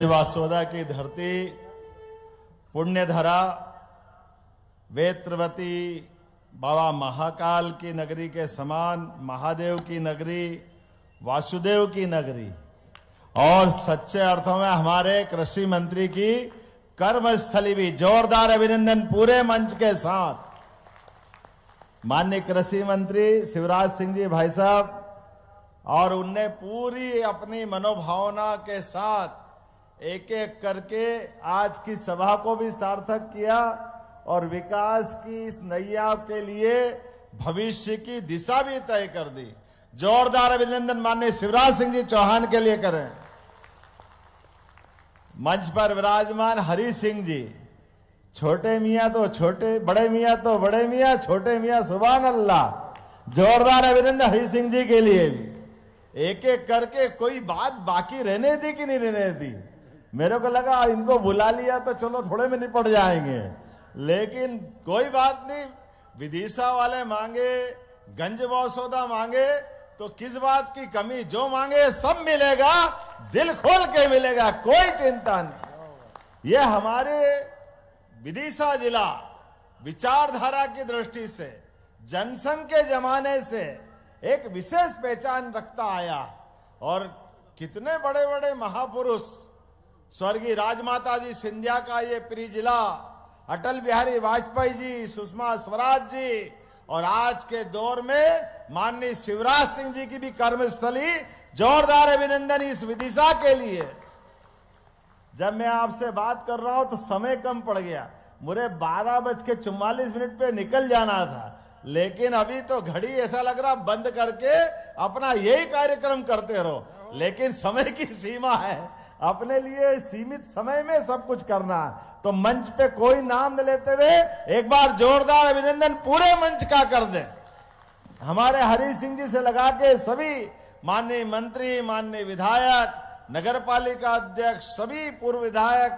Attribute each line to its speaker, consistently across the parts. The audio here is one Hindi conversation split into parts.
Speaker 1: वासोदा की धरती पुण्यधरा वेत्रवती बाबा महाकाल की नगरी के समान, महादेव की नगरी, वासुदेव की नगरी और सच्चे अर्थों में हमारे कृषि मंत्री की कर्मस्थली भी। जोरदार अभिनंदन पूरे मंच के साथ माननीय कृषि मंत्री शिवराज सिंह जी भाई साहब, और उनने पूरी अपनी मनोभावना के साथ एक एक करके आज की सभा को भी सार्थक किया और विकास की इस नैया के लिए भविष्य की दिशा भी तय कर दी। जोरदार अभिनंदन माननीय शिवराज सिंह जी चौहान के लिए करें। मंच पर विराजमान हरि सिंह जी, छोटे मियां तो छोटे, बड़े मियां तो बड़े मियां, छोटे मियां सुभान अल्लाह। जोरदार अभिनंदन हरि सिंह जी के लिए भी। एक एक करके कोई बात बाकी रहने दी कि नहीं रहने दी। मेरे को लगा इनको बुला लिया तो चलो थोड़े में निपट जाएंगे, लेकिन कोई बात नहीं। विदिशा वाले मांगे, गंज वासोदा मांगे तो किस बात की कमी, जो मांगे सब मिलेगा, दिल खोल के मिलेगा, कोई चिंता नहीं। ये हमारे विदिशा जिला विचारधारा की दृष्टि से, जनसंघ के जमाने से एक विशेष पहचान रखता आया और कितने बड़े बड़े महापुरुष, स्वर्गीय राजमाता जी सिंधिया का ये प्रिय जिला, अटल बिहारी वाजपेयी जी, सुषमा स्वराज जी, और आज के दौर में माननीय शिवराज सिंह जी की भी कर्मस्थली। जोरदार अभिनंदन इस विदिशा के लिए। जब मैं आपसे बात कर रहा हूं तो समय कम पड़ गया, मुझे 12:44 पे निकल जाना था, लेकिन अभी तो घड़ी ऐसा लग रहा बंद करके अपना यही कार्यक्रम करते रहो, लेकिन समय की सीमा है, अपने लिए सीमित समय में सब कुछ करना है। तो मंच पे कोई नाम न लेते हुए एक बार जोरदार अभिनंदन पूरे मंच का कर दे हमारे हरि सिंह जी से लगा के सभी माननीय मंत्री, माननीय विधायक, नगर पालिका अध्यक्ष, सभी पूर्व विधायक,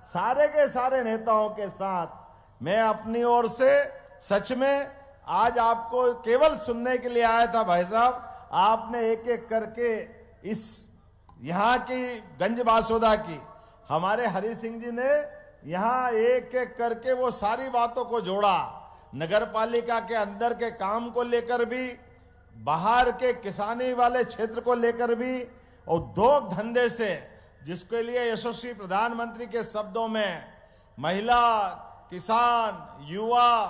Speaker 1: सारे के सारे नेताओं के साथ मैं अपनी ओर से सच में आज आपको केवल सुनने के लिए आया था। भाई साहब, आपने एक एक करके इस यहाँ की गंज वासोदा की हमारे हरि सिंह जी ने यहाँ एक एक करके वो सारी बातों को जोड़ा। नगर पालिका के अंदर के काम को लेकर भी, बाहर के किसानी वाले क्षेत्र को लेकर भी, उद्योग धंधे से, जिसके लिए यशस्वी प्रधानमंत्री के शब्दों में महिला, किसान, युवा,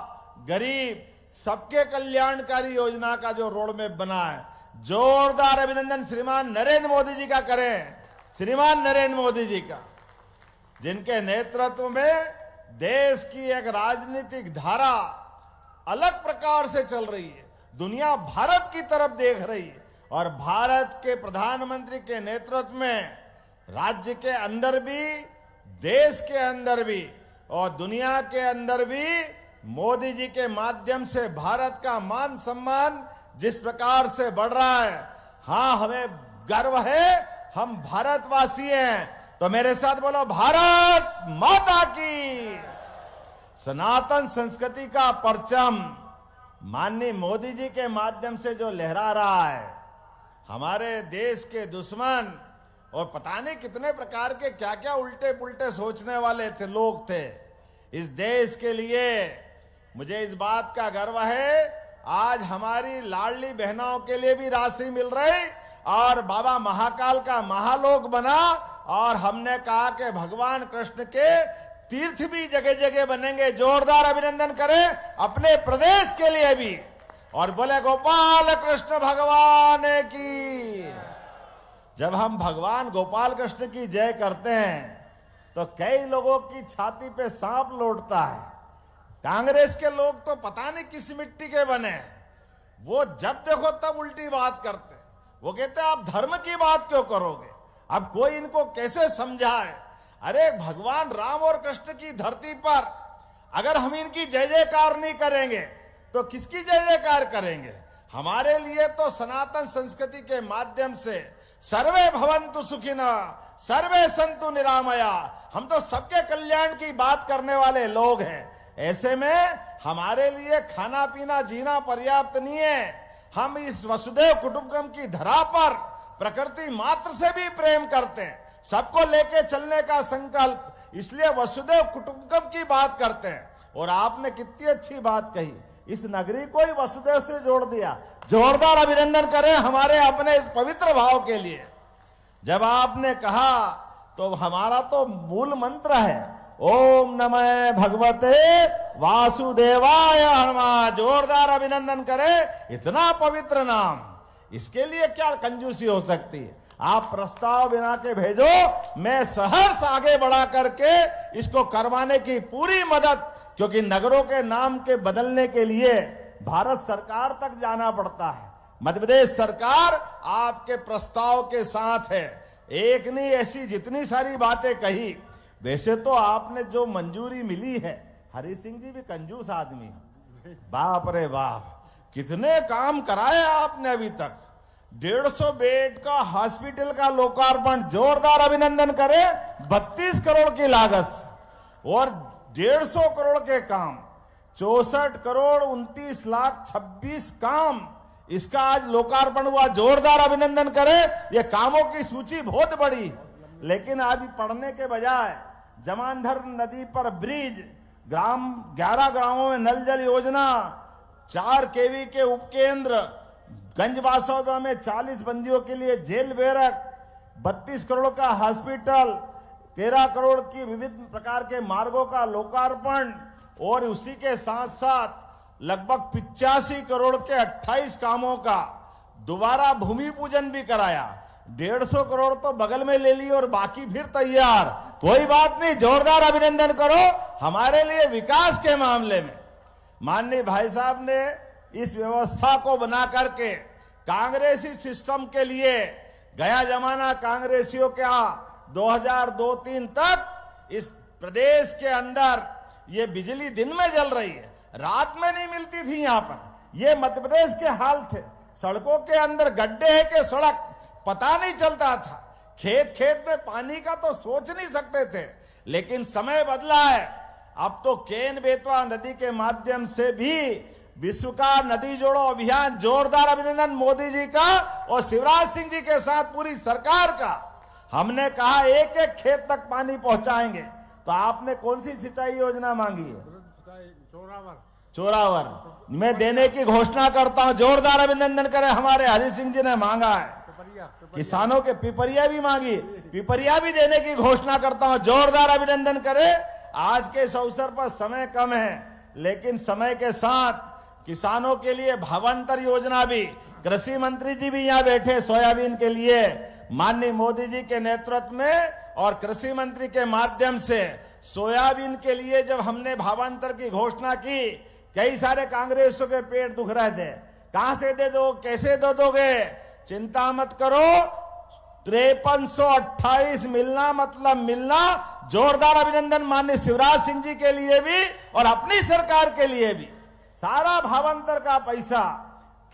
Speaker 1: गरीब सबके कल्याणकारी योजना का जो रोड मैप बना है, जोरदार अभिनंदन श्रीमान नरेंद्र मोदी जी का करें। श्रीमान नरेंद्र मोदी जी का, जिनके नेतृत्व में देश की एक राजनीतिक धारा अलग प्रकार से चल रही है, दुनिया भारत की तरफ देख रही है, और भारत के प्रधानमंत्री के नेतृत्व में राज्य के अंदर भी, देश के अंदर भी और दुनिया के अंदर भी मोदी जी के माध्यम से भारत का मान सम्मान जिस प्रकार से बढ़ रहा है, हाँ हमें गर्व है, हम भारतवासी हैं। तो मेरे साथ बोलो, भारत माता की। सनातन संस्कृति का परचम माननीय मोदी जी के माध्यम से जो लहरा रहा है, हमारे देश के दुश्मन और पता नहीं कितने प्रकार के क्या क्या उल्टे पुल्टे सोचने वाले थे, लोग थे, इस देश के लिए मुझे इस बात का गर्व है, आज हमारी लाडली बहनों के लिए भी राशि मिल रही और बाबा महाकाल का महालोक बना, और हमने कहा कि भगवान कृष्ण के तीर्थ भी जगह जगह बनेंगे। जोरदार अभिनंदन करें अपने प्रदेश के लिए भी, और बोले गोपाल कृष्ण भगवान की। जब हम भगवान गोपाल कृष्ण की जय करते हैं तो कई लोगों की छाती पे सांप लौटता है। कांग्रेस के लोग तो पता नहीं किस मिट्टी के बने, वो जब देखो तब उल्टी बात करते। वो कहते आप धर्म की बात क्यों करोगे, अब कोई इनको कैसे समझाए। अरे भगवान राम और कृष्ण की धरती पर अगर हम इनकी जय जयकार नहीं करेंगे तो किसकी जय जयकार करेंगे। हमारे लिए तो सनातन संस्कृति के माध्यम से सर्वे भवन्तु सुखिनः, सर्वे सन्तु निरामया, हम तो सबके कल्याण की बात करने वाले लोग हैं। ऐसे में हमारे लिए खाना पीना जीना पर्याप्त नहीं है। हम इस वसुदेव कुटुंबकम की धरा पर प्रकृति मात्र से भी प्रेम करते हैं, सबको लेके चलने का संकल्प, इसलिए वसुदेव कुटुंबकम की बात करते हैं। और आपने कितनी अच्छी बात कही, इस नगरी को ही वसुदेव से जोड़ दिया। जोरदार अभिनंदन करें हमारे अपने इस पवित्र भाव के लिए। जब आपने कहा तो हमारा तो मूल मंत्र है ओम नमः भगवते वासुदेवाय नमः। जोरदार अभिनंदन करें, इतना पवित्र नाम, इसके लिए क्या कंजूसी हो सकती है। आप प्रस्ताव बिना के भेजो, मैं सहर्ष आगे बढ़ा करके इसको करवाने की पूरी मदद, क्योंकि नगरों के नाम के बदलने के लिए भारत सरकार तक जाना पड़ता है। मध्य प्रदेश सरकार आपके प्रस्ताव के साथ है। एक नहीं, ऐसी जितनी सारी बातें कही। वैसे तो आपने जो मंजूरी मिली है, हरि सिंह जी भी कंजूस आदमी है, बाप रे बाप, कितने काम कराए आपने अभी तक। 150 बेड का हॉस्पिटल का लोकार्पण, जोरदार अभिनंदन करें, 32 करोड़ की लागत से। और 150 करोड़ के काम, 64 करोड़ 29 लाख 26 काम, इसका आज लोकार्पण हुआ। जोरदार अभिनंदन करें। ये कामों की सूची बहुत बड़ी, लेकिन अभी पढ़ने के बजाय जमांधर नदी पर ब्रिज, 11 गांवों में नल जल योजना, 4 केवी के उपकेंद्र, गंजबासौदा में 40 बंदियों के लिए जेल बैरक, 32 करोड़ का हॉस्पिटल, 13 करोड़ की विविध प्रकार के मार्गों का लोकार्पण, और उसी के साथ साथ लगभग 85 करोड़ के 28 कामों का दोबारा भूमि पूजन भी कराया। 150 करोड़ तो बगल में ले ली और बाकी फिर तैयार। कोई बात नहीं, जोरदार अभिनंदन करो हमारे लिए विकास के मामले में। माननीय भाई साहब ने इस व्यवस्था को बना करके कांग्रेसी सिस्टम के लिए, गया जमाना कांग्रेसियों का 2002-03 तक इस प्रदेश के अंदर ये बिजली दिन में जल रही है, रात में नहीं मिलती थी। यहां पर ये मध्य प्रदेश के हाल थे। सड़कों के अंदर गड्ढे है कि सड़क पता नहीं चलता था। खेत खेत में पानी का तो सोच नहीं सकते थे। लेकिन समय बदला है, अब तो केन बेतवा नदी के माध्यम से भी विश्व का नदी जोड़ो अभियान। जोरदार अभिनंदन मोदी जी का और शिवराज सिंह जी के साथ पूरी सरकार का। हमने कहा एक एक खेत तक पानी पहुंचाएंगे, तो आपने कौन सी सिंचाई योजना मांगी है? चोरावर में देने की घोषणा करता हूं। जोरदार अभिनंदन करें, हमारे हरि सिंह जी ने मांगा है। किसानों के पिपरिया भी मांगी, पिपरिया भी देने की घोषणा करता हूं। जोरदार अभिनंदन करें। आज के इस अवसर पर समय कम है, लेकिन समय के साथ किसानों के लिए भावांतर योजना भी, कृषि मंत्री जी भी यहां बैठे, सोयाबीन के लिए माननीय मोदी जी के नेतृत्व में और कृषि मंत्री के माध्यम से सोयाबीन के लिए जब हमने भावांतर की घोषणा की, कई सारे कांग्रेसियों के पेट दुख रहे थे, कहां से दे दो, कैसे दे दोगे? चिंता मत करो, 5328 मिलना मतलब मिलना। जोरदार अभिनंदन माननीय शिवराज सिंह जी के लिए भी और अपनी सरकार के लिए भी। सारा भावांतर का पैसा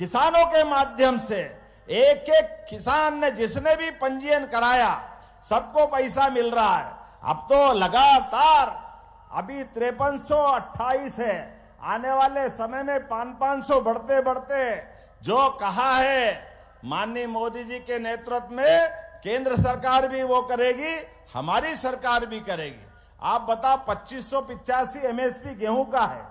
Speaker 1: किसानों के माध्यम से, एक एक किसान ने जिसने भी पंजीयन कराया सबको पैसा मिल रहा है। अब तो लगातार अभी 5328 है, आने वाले समय में 500 बढ़ते बढ़ते जो कहा है माननीय मोदी जी के नेतृत्व में केंद्र सरकार भी वो करेगी, हमारी सरकार भी करेगी। आप बताओ 2585 एमएसपी गेहूं का है,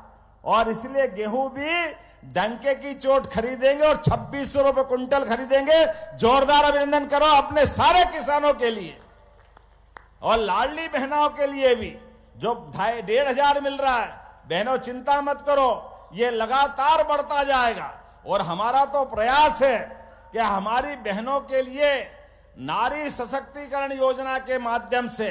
Speaker 1: और इसलिए गेहूं भी डंके की चोट खरीदेंगे और 2600 रुपए कुंटल खरीदेंगे। जोरदार अभिनंदन करो अपने सारे किसानों के लिए और लाडली बहनों के लिए भी, जो 1500 मिल रहा है। बहनों चिंता मत करो, ये लगातार बढ़ता जाएगा। और हमारा तो प्रयास है कि हमारी बहनों के लिए नारी सशक्तिकरण योजना के माध्यम से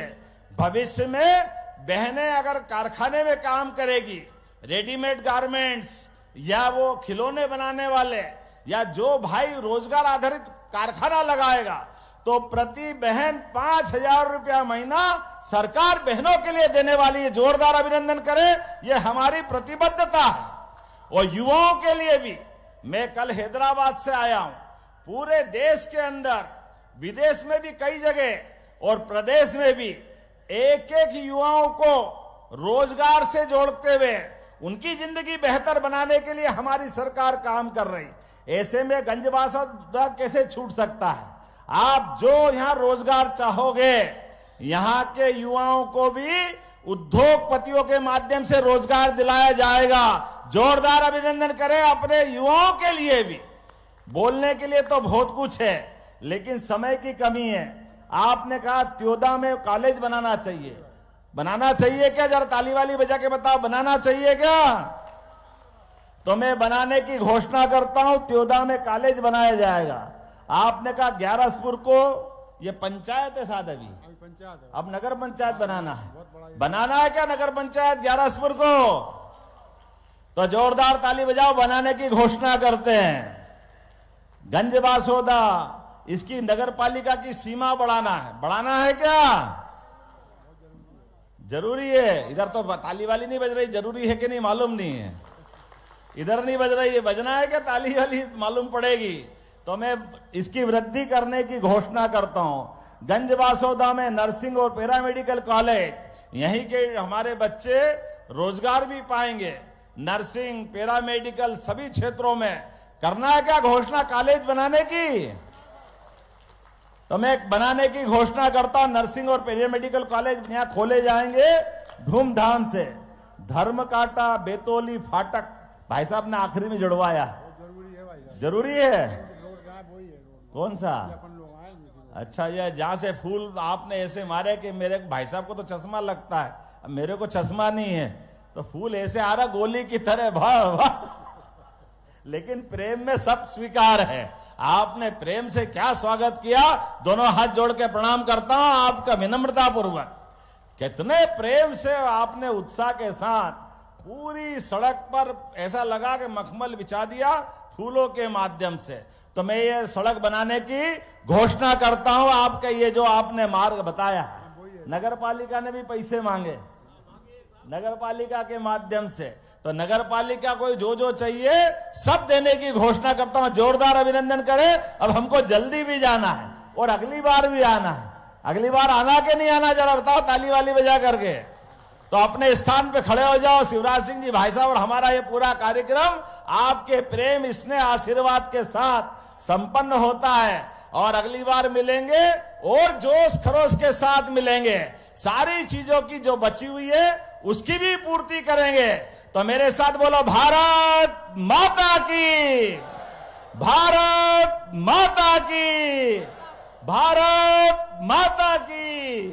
Speaker 1: भविष्य में बहनें अगर कारखाने में काम करेगी, रेडीमेड गारमेंट्स या वो खिलौने बनाने वाले या जो भाई रोजगार आधारित कारखाना लगाएगा, तो प्रति बहन 5000 रुपया महीना सरकार बहनों के लिए देने वाली है। जोरदार अभिनंदन करें, ये हमारी प्रतिबद्धता है। और युवाओं के लिए भी, मैं कल हैदराबाद से आया हूं, पूरे देश के अंदर, विदेश में भी कई जगह और प्रदेश में भी एक एक युवाओं को रोजगार से जोड़ते हुए उनकी जिंदगी बेहतर बनाने के लिए हमारी सरकार काम कर रही। ऐसे में गंजबासौदा कैसे छूट सकता है? आप जो यहां रोजगार चाहोगे, यहां के युवाओं को भी उद्योगपतियों के माध्यम से रोजगार दिलाया जाएगा। जोरदार अभिनंदन करें अपने युवाओं के लिए भी। बोलने के लिए तो बहुत कुछ है, लेकिन समय की कमी है। आपने कहा त्योदा में कॉलेज बनाना चाहिए, बनाना चाहिए क्या? जरा ताली वाली बजा के बताओ, बनाना चाहिए क्या? तो मैं बनाने की घोषणा करता हूं, त्योदा में कॉलेज बनाया जाएगा। आपने कहा ग्यारसपुर को, ये पंचायत है साथ अभी
Speaker 2: पंचायत है,
Speaker 1: अब नगर पंचायत बनाना है। बनाना है क्या नगर पंचायत ग्यारसपुर को? तो जोरदार ताली बजाओ, बनाने की घोषणा करते हैं। गंजबासोदा, इसकी नगर पालिका की सीमा बढ़ाना है। बढ़ाना है क्या? जरूरी है। इधर तो ताली वाली नहीं बज रही, जरूरी है कि नहीं मालूम नहीं है। इधर नहीं बज रही है, बजना है क्या? ताली वाली मालूम पड़ेगी। तो मैं इसकी वृद्धि करने की घोषणा करता हूं। गंजबासोदा में नर्सिंग और पैरामेडिकल कॉलेज, यहीं के हमारे बच्चे रोजगार भी पाएंगे। नर्सिंग, पैरामेडिकल सभी क्षेत्रों में करना है क्या घोषणा कॉलेज बनाने की? तो मैं बनाने की घोषणा करता हूं। नर्सिंग और पैरामेडिकल कॉलेज यहां खोले जाएंगे धूमधाम से। धर्मकाटा, बेतौली, फाटक, भाई साहब ने आखिरी में जुड़वाया।
Speaker 2: जरूरी है भाई,
Speaker 1: जरूरी है।
Speaker 2: रोड कहाँ वही है रोड।
Speaker 1: कौन सा?
Speaker 2: अपन लोग आए नहीं।
Speaker 1: अच्छा, ये जहां से फूल आपने ऐसे मारे कि मेरे भाई साहब को तो चश्मा लगता है, अब मेरे को चश्मा नहीं है, तो फूल ऐसे आ रहा गोली की तरह, वाह वाह। लेकिन प्रेम में सब स्वीकार है। आपने प्रेम से क्या स्वागत किया, दोनों हाथ जोड़ के प्रणाम करता हूं आपका विनम्रता पूर्वक। कितने प्रेम से आपने उत्साह के साथ पूरी सड़क पर ऐसा लगा कि मखमल बिछा दिया फूलों के माध्यम से। तो मैं ये सड़क बनाने की घोषणा करता हूं। आपके ये जो आपने मार्ग बताया, नगर पालिका ने भी पैसे मांगे नगर पालिका के माध्यम से, तो नगर पालिका को जो चाहिए सब देने की घोषणा करता हूं। जोरदार अभिनंदन करें। अब हमको जल्दी भी जाना है और अगली बार भी आना है। अगली बार आना के नहीं आना, जरा बताओ ताली वाली बजा करके। तो अपने स्थान पे खड़े हो जाओ शिवराज सिंह जी भाई साहब, और हमारा ये पूरा कार्यक्रम आपके प्रेम, स्नेह, आशीर्वाद के साथ संपन्न होता है। और अगली बार मिलेंगे और जोश खरोश के साथ मिलेंगे। सारी चीजों की जो बची हुई है उसकी भी पूर्ति करेंगे। तो मेरे साथ बोलो, भारत माता की, भारत माता की, भारत माता की।